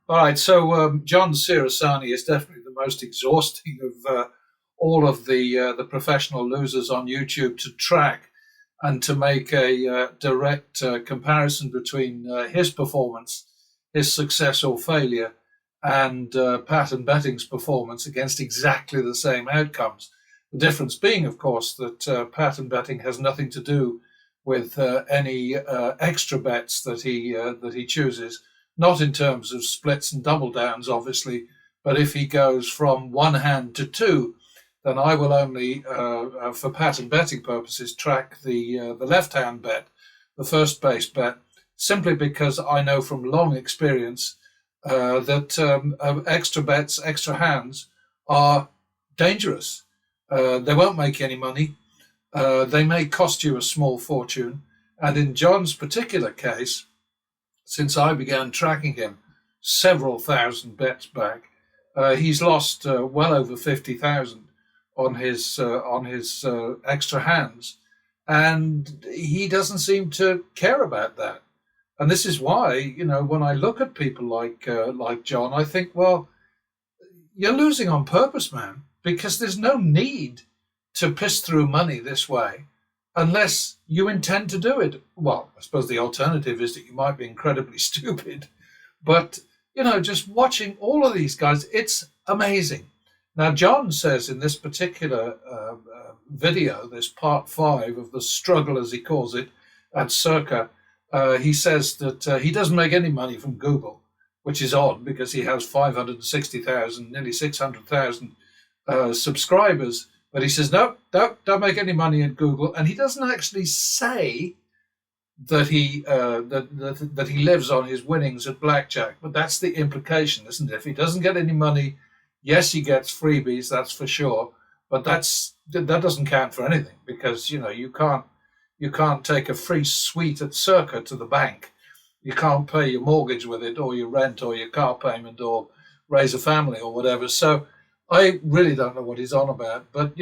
All right, so John Cerasani is definitely the most exhausting of all of the professional losers on YouTube to track and to make a direct comparison between his performance, his success or failure, and pattern betting's performance against exactly the same outcomes. The difference being, of course, that pattern betting has nothing to do with any extra bets that he chooses, not in terms of splits and double downs, obviously, but if he goes from one hand to two, then I will only, for pattern betting purposes, track the left hand bet, the first base bet, simply because I know from long experience that extra bets, extra hands are dangerous. They won't make any money. They may cost you a small fortune. And in John's particular case, since I began tracking him several thousand bets back, he's lost well over 50,000 on his extra hands, and he doesn't seem to care about that. And this is why, when I look at people like John, I think, well, you're losing on purpose, man, because there's no need to piss through money this way unless you intend to do it. Well, I suppose the alternative is that you might be incredibly stupid, but just watching all of these guys, it's amazing. Now, John says in this particular video, this part 5 of the struggle, as he calls it, at Circa, he says that he doesn't make any money from Google, which is odd because he has 560,000, nearly 600,000 subscribers. But he says, no, don't make any money at Google. And he doesn't actually say that that he lives on his winnings at blackjack. But that's the implication, isn't it? If he doesn't get any money, yes, he gets freebies, that's for sure. But that doesn't count for anything because, you can't take a free suite at Circa to the bank. You can't pay your mortgage with it or your rent or your car payment or raise a family or whatever. So I really don't know what he's on about. But,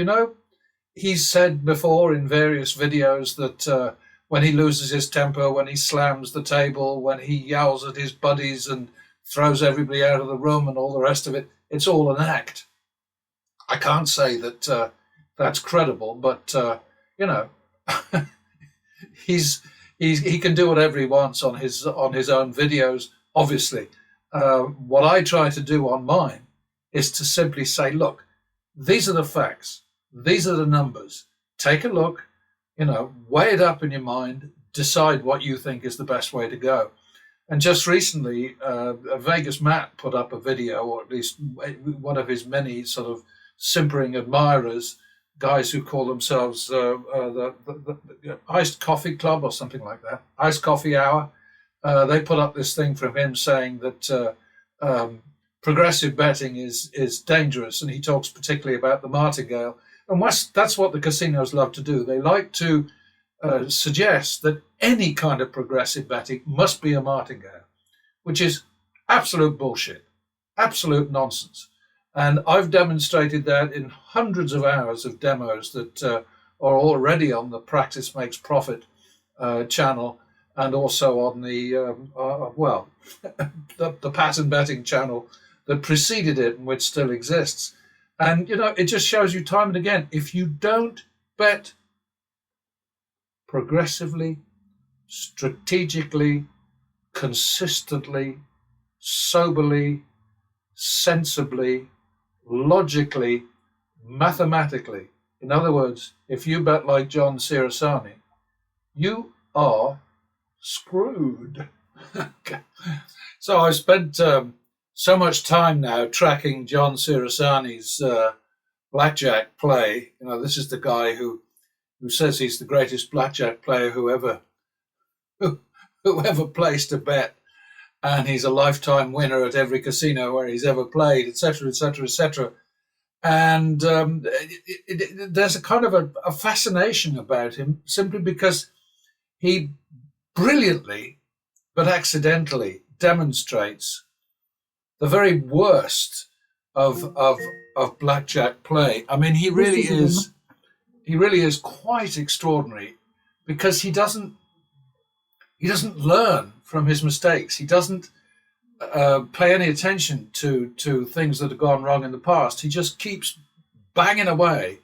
he's said before in various videos that when he loses his temper, when he slams the table, when he yells at his buddies and throws everybody out of the room and all the rest of it, it's all an act. I can't say that that's credible, but, he can do whatever he wants on his own videos, obviously. What I try to do on mine is to simply say, look, these are the facts. These are the numbers. Take a look, weigh it up in your mind, decide what you think is the best way to go. And just recently, Vegas Matt put up a video, or at least one of his many sort of simpering admirers, guys who call themselves the Iced Coffee Club or something like that, Iced Coffee Hour. They put up this thing from him saying that progressive betting is dangerous, and he talks particularly about the martingale. And that's what the casinos love to do. They like to suggest that any kind of progressive betting must be a martingale, which is absolute bullshit, absolute nonsense. And I've demonstrated that in hundreds of hours of demos that are already on the Practice Makes Profit channel, and also on the the pattern betting channel that preceded it and which still exists. And it just shows you time and again, if you don't bet progressively, strategically, consistently, soberly, sensibly, logically, mathematically, in other words, if you bet like John Cerasani, you are screwed. So I've spent so much time now tracking John Cerasani's blackjack play. This is the guy who says he's the greatest blackjack player who ever placed a bet, and he's a lifetime winner at every casino where he's ever played, etc., etc., etc. And there's a kind of a fascination about him simply because he brilliantly but accidentally demonstrates the very worst of blackjack play. I mean, he really is quite extraordinary because he doesn't learn from his mistakes. He doesn't pay any attention to things that have gone wrong in the past. He just keeps banging away.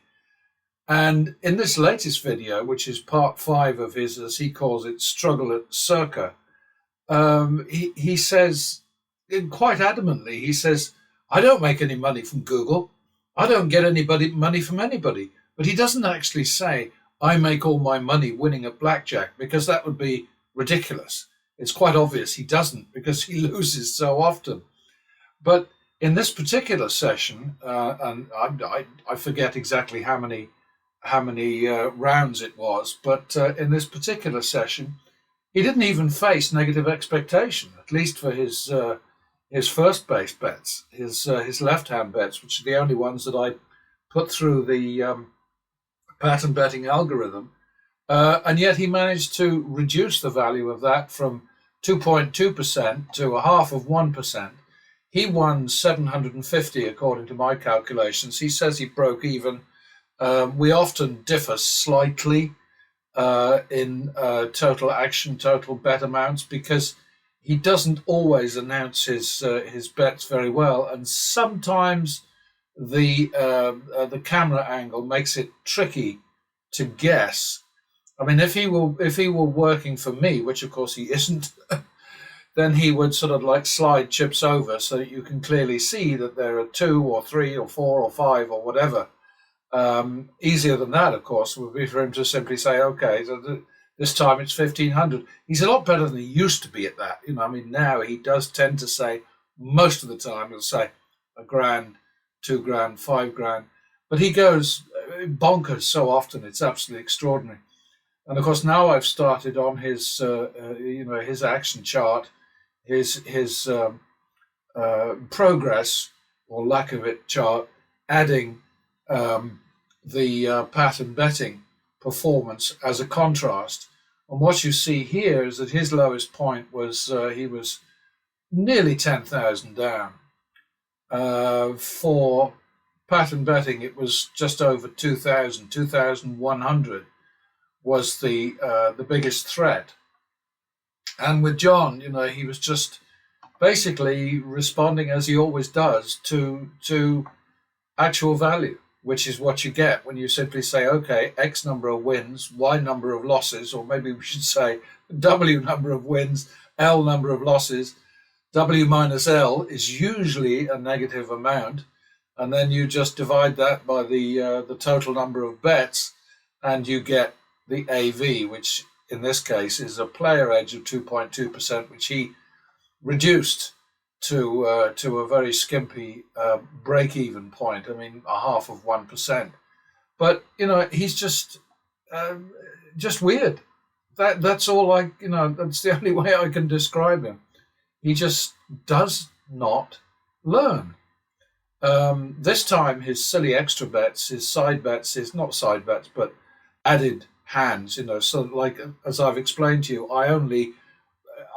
And in this latest video, which is part 5 of his, as he calls it, struggle at Circa, he says, quite adamantly, he says, I don't make any money from Google. I don't get money from anybody. But he doesn't actually say, I make all my money winning at blackjack, because that would be ridiculous. It's quite obvious he doesn't, because he loses so often. But in this particular session, and I forget exactly how many rounds it was, but in this particular session, he didn't even face negative expectation, at least for his first base bets, his left hand bets, which are the only ones that I put through the pattern betting algorithm, and yet he managed to reduce the value of that from 2.2% to a half of 1%. He won 750 according to my calculations. He says he broke even. We often differ slightly in total action, total bet amounts, because he doesn't always announce his bets very well, and sometimes the camera angle makes it tricky to guess. I mean, if he were working for me, which of course he isn't, then he would sort of like slide chips over so that you can clearly see that there are 2 or 3 or 4 or 5 or whatever. Easier than that, of course, would be for him to simply say, okay, so this time it's 1,500. He's a lot better than he used to be at that. I mean, now he does tend to say, most of the time, he'll say $1,000, $2,000, $5,000. But he goes bonkers so often, it's absolutely extraordinary. And of course, now I've started on his, his action chart, his progress or lack of it chart, adding the pattern betting performance as a contrast. And what you see here is that his lowest point was he was nearly 10,000 down. For pattern betting, it was just over 2,000, 2,100 was the biggest threat. And with John, he was just basically responding as he always does to actual value, which is what you get when you simply say, okay, X number of wins, Y number of losses, or maybe we should say W number of wins, L number of losses. W minus L is usually a negative amount, and then you just divide that by the total number of bets, and you get the AV, which in this case is a player edge of 2.2%, which he reduced to a very skimpy break-even point. I mean, a half of 1%. But he's just weird. That's all that's the only way I can describe him. He just does not learn. This time, his silly extra bets, his side bets, his not side bets, but added hands. So like as I've explained to you,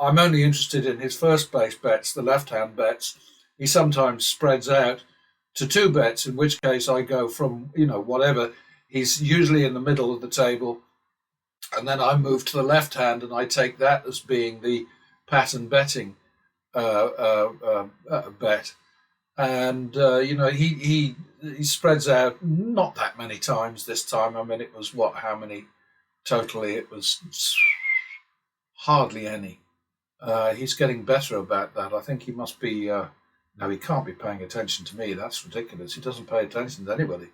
I'm only interested in his first base bets, the left-hand bets. He sometimes spreads out to 2 bets, in which case I go from, whatever. He's usually in the middle of the table, and then I move to the left hand, and I take that as being the pattern betting bet. And, he spreads out not that many times this time. I mean, it was how many totally? It was hardly any. He's getting better about that. I think he must be, no, he can't be paying attention to me. That's ridiculous. He doesn't pay attention to anybody.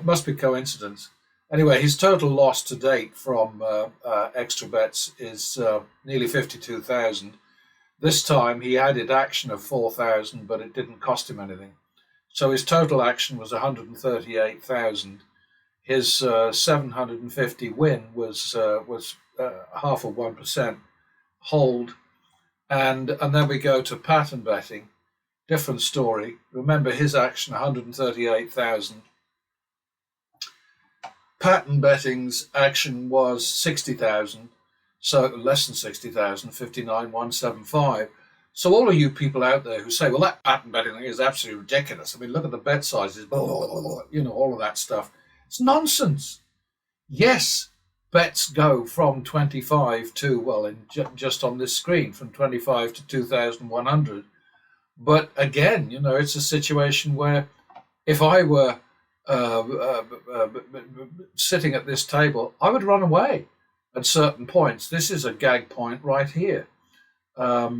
Must be coincidence. Anyway, his total loss to date from extra bets is nearly 52,000. This time he added action of 4,000, but it didn't cost him anything. So his total action was 138,000. His 750 win was half of 1%. Hold, and then we go to pattern betting. Different story. Remember, his action 138,000. Pattern betting's action was 60,000, so less than 60,000, 59,175. So all of you people out there who say, well, that pattern betting thing is absolutely ridiculous. I mean, look at the bet sizes, blah, blah, blah, blah, all of that stuff. It's nonsense. Yes, bets go from 25 to, well, just on this screen, from 25 to 2,100. But again, it's a situation where if I were sitting at this table, I would run away at certain points. This is a gag point right here. How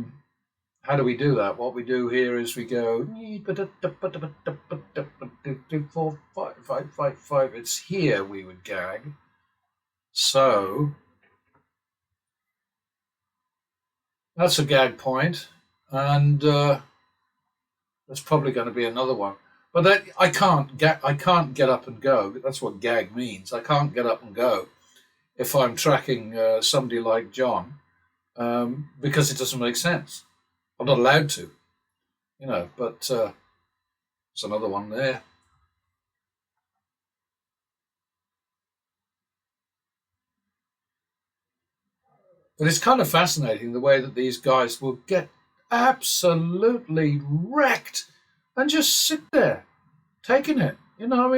do we do that? What we do here is we go 4, 5, 5, 5. It's here we would gag. So that's a gag point, and there's probably going to be another one. But that I can't get up and go. That's what gag means. I can't get up and go if I'm tracking somebody like John, because it doesn't make sense. I'm not allowed to, but there's another one there. But it's kind of fascinating the way that these guys will get absolutely wrecked and just sit there taking it,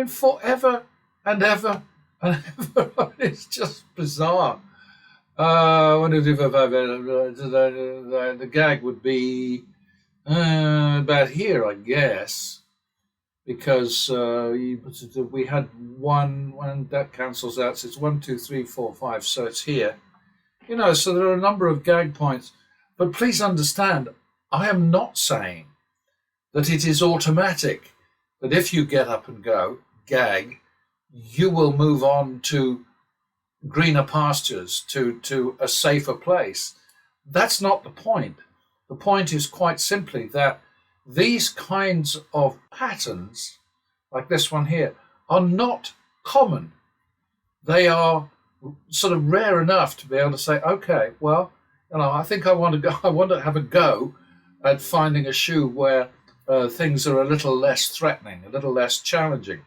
forever and ever and ever. It's just bizarre. The gag would be about here, I guess, because we had one that cancels out. So it's 1, 2, 3, 4, 5. So it's here, So there are a number of gag points, but please understand, I am not saying that it is automatic that if you get up and go, gag, you will move on to greener pastures, to a safer place. That's not the point. The point is quite simply that these kinds of patterns, like this one here, are not common. They are sort of rare enough to be able to say, okay, well, I think I want to have a go at finding a shoe where things are a little less threatening, a little less challenging.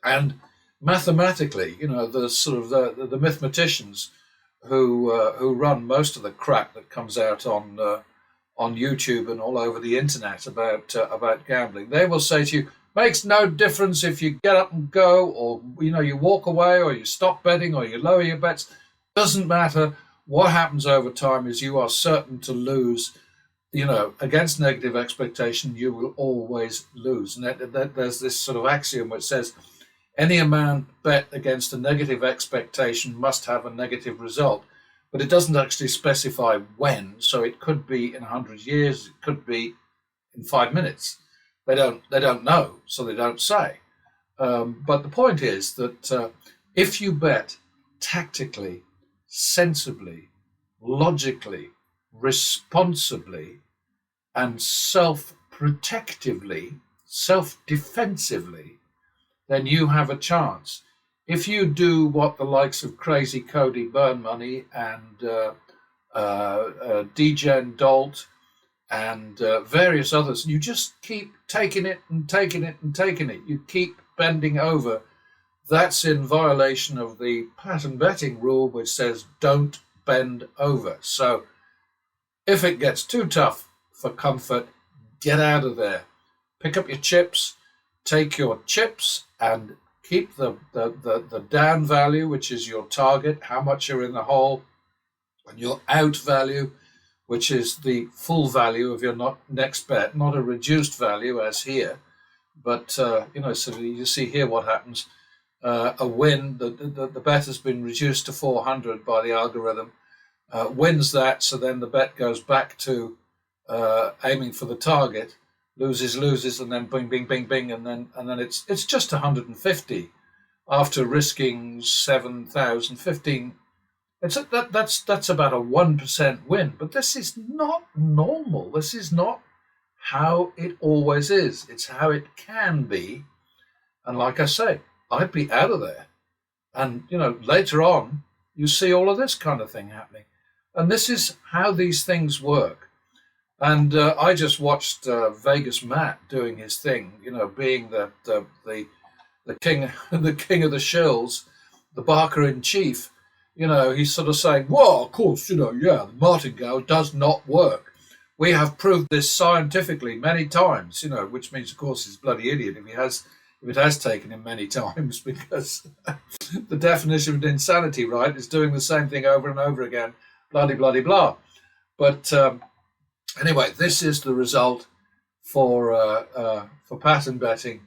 And mathematically, the sort of the mathematicians who run most of the crap that comes out on YouTube and all over the internet about gambling, they will say to you, makes no difference if you get up and go, or you walk away, or you stop betting, or you lower your bets. Doesn't matter. What happens over time is you are certain to lose. Against negative expectation, you will always lose. And there's this sort of axiom which says, any amount bet against a negative expectation must have a negative result, but it doesn't actually specify when. So it could be in 100 years, it could be in 5 minutes. They don't know, so they don't say. But the point is that if you bet tactically, sensibly, logically, responsibly, and self-protectively, self-defensively, then you have a chance. If you do what the likes of Crazy Cody Burn Money and Degen Dolt and various others, you just keep taking it and taking it and taking it. You keep bending over. That's in violation of the pattern betting rule, which says don't bend over. So if it gets too tough for comfort, get out of there. Pick up your chips, take your chips and keep the down value, which is your target, how much you're in the hole, and your out value, which is the full value of your next bet, not a reduced value as here. But, so you see here what happens. A win, the bet has been reduced to 400 by the algorithm, wins that, so then the bet goes back to aiming for the target, loses, and then bing, bing, bing, bing, and then it's just 150 after risking 7,000, 15. That's about a 1% win, but this is not normal. This is not how it always is. It's how it can be, and like I say, I'd be out of there. And later on, you see all of this kind of thing happening, and this is how these things work. And I just watched Vegas Matt doing his thing, being the king, the king of the Shills, the barker in chief. He's sort of saying, well, of course, the martingale does not work. We have proved this scientifically many times, which means, of course, he's a bloody idiot if he has if it has taken him many times, because the definition of insanity, right, is doing the same thing over and over again, bloody, bloody, blah. But anyway, this is the result for pattern betting.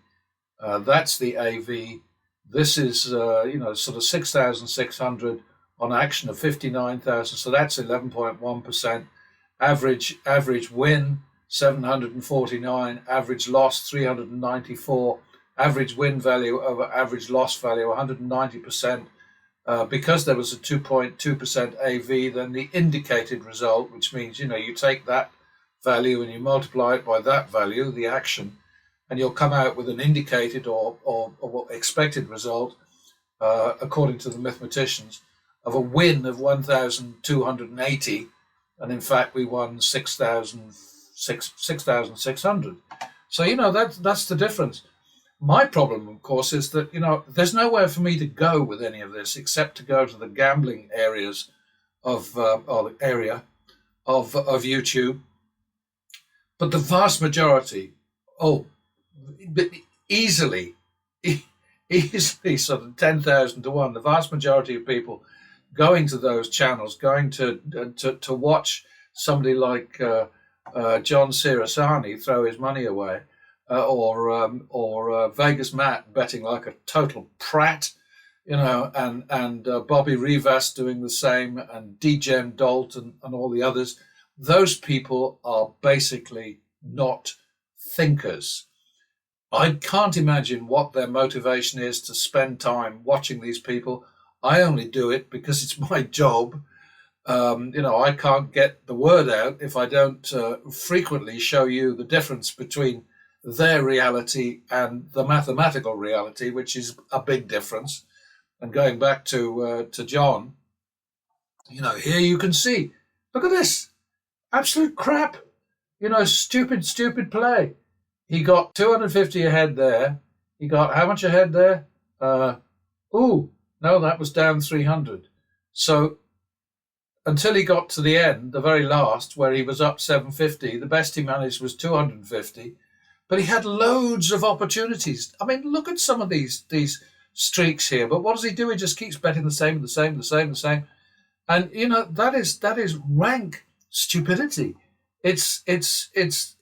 That's the AV. This is sort of 6,600 on action of 59,000. So that's 11.1%. Average win 749. Average loss 394. Average win value over average loss value 190%. Because there was a 2.2% AV, then the indicated result, which means you take that value and you multiply it by that value, the action, and you'll come out with an indicated or expected result, according to the mathematicians, of a win of 1,280, and in fact we won 6,600. So that's the difference. My problem, of course, is that there's nowhere for me to go with any of this except to go to the gambling areas of or the area of YouTube. But the vast majority, easily sort of 10,000 to 1, the vast majority of people going to those channels, going to watch somebody like John Cerasani throw his money away, or Vegas Matt betting like a total prat, and Bobby Rivas doing the same, and Degen Dolt and all the others. Those people are basically not thinkers. I can't imagine what their motivation is to spend time watching these people. I only do it because it's my job. I can't get the word out if I don't frequently show you the difference between their reality and the mathematical reality, which is a big difference. And going back to John, here you can see, look at this. Absolute crap, stupid play. He got 250 ahead there. He got how much ahead there? No, that was down 300. So until he got to the end, the very last, where he was up 750, the best he managed was 250. But he had loads of opportunities. I mean, look at some of these streaks here. But what does he do? He just keeps betting the same. And that is rank stupidity. It's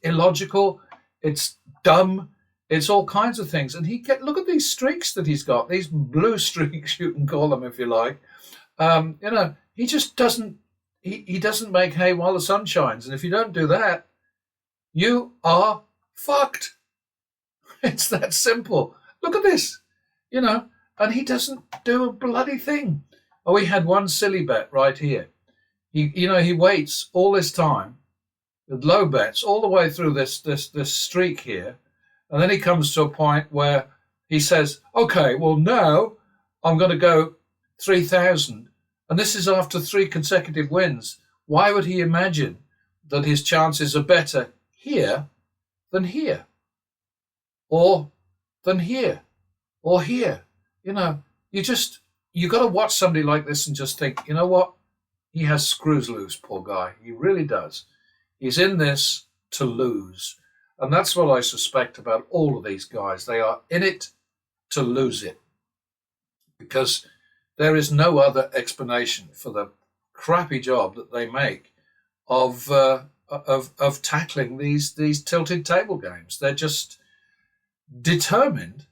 illogical. It's dumb. It's all kinds of things. And look at these streaks that he's got. These blue streaks, you can call them if you like. He just doesn't. He doesn't make hay while the sun shines. And if you don't do that, you are fucked. It's that simple. Look at this. And he doesn't do a bloody thing. Oh, he had one silly bet right here. He waits all this time with low bets all the way through this streak here, and then he comes to a point where he says, "Okay, well now I'm going to go 3,000," and this is after 3 consecutive wins. Why would he imagine that his chances are better here than here, or than here, or here? You got to watch somebody like this and just think, you know what? He has screws loose, poor guy. He really does. He's in this to lose. And that's what I suspect about all of these guys. They are in it to lose it. Because there is no other explanation for the crappy job that they make of tackling these tilted table games. They're just determined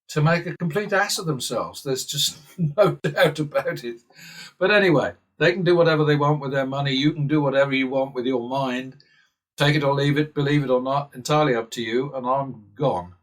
to make a complete ass of themselves. There's just no doubt about it. But anyway, they can do whatever they want with their money. You can do whatever you want with your mind. Take it or leave it, believe it or not, entirely up to you, and I'm gone.